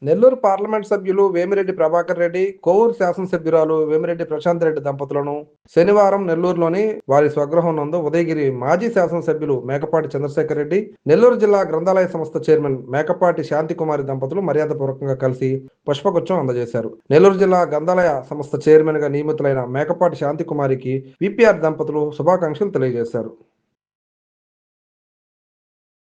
Nellore parliament సభ్యులు వేమిరెడ్డి ప్రభాకర్ రెడ్డి, కోవూరు శాసనసభ్యురాలు వేమిరెడ్డి ప్రశాంత్ రెడ్డి దంపతులను శనివారం నెల్లూరులోని వారి స్వగృహం నందు ఉదయగిరి మాజీ శాసనసభ్యులు మేకపాటి చంద్రశేఖర్ రెడ్డి, నెల్లూరు జిల్లా గ్రంథాలయ సంస్థ చైర్మన్ మేకపాటి శాంతికుమారి దంపతులు మర్యాదపూర్వకంగా కలిసి పుష్పగుచ్చం అందజేశారు. నెల్లూరు జిల్లా గ్రంథాలయ సంస్థ చైర్మన్ గా నియమితులైన మేకపాటి శాంతికుమారికి విపిఆర్ దంపతులు శుభాకాంక్షలు తెలియజేశారు.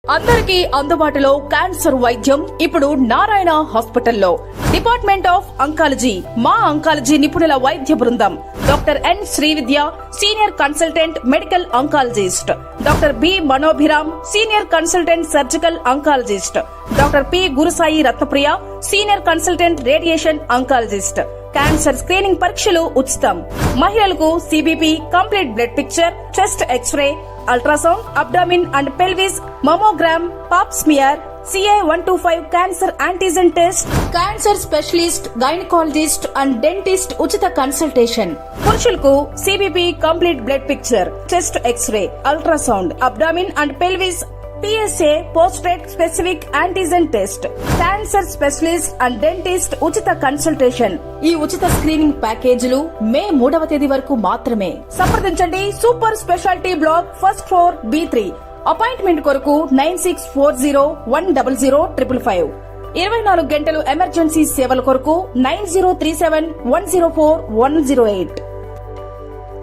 అందరికీ అందుబాటులో క్యాన్సర్ వైద్యం ఇప్పుడు నారాయణ హాస్పిటల్లో. డిపార్ట్మెంట్ ఆఫ్ అంకాలజీ, మా అంకాలజీ నిపుణుల వైద్య బృందం. Doctor N Srividya, senior consultant medical oncologist. Doctor B Manobhiram, senior consultant surgical oncologist. Doctor P Gurusai Ratnapriya, senior consultant radiation oncologist. Cancer screening పరీక్షలు ఉచితం. మహిళలకు CBP, complete blood picture, chest X ray, ultrasound, abdomen and pelvis, mammogram, pap smear, CA-125 cancer antigen test, cancer specialist, gynaecologist and dentist ఉచిత consultation. పురుషులకు CBP, complete blood picture, chest X ray, ultrasound, abdomen and pelvis, PSA పోస్ట్రేట్ specific antigen test, cancer specialist and dentist ఉచిత consultation. ఈ ఉచిత screening ప్యాకేజీలు మే 3వ తేదీ వరకు మాత్రమే. సంప్రదించండి super speciality block, first floor, B3. Appointment కొరకు 9640100555. 24 గంటలు ఎమర్జెన్సీ సేవల కొరకు 9037104108.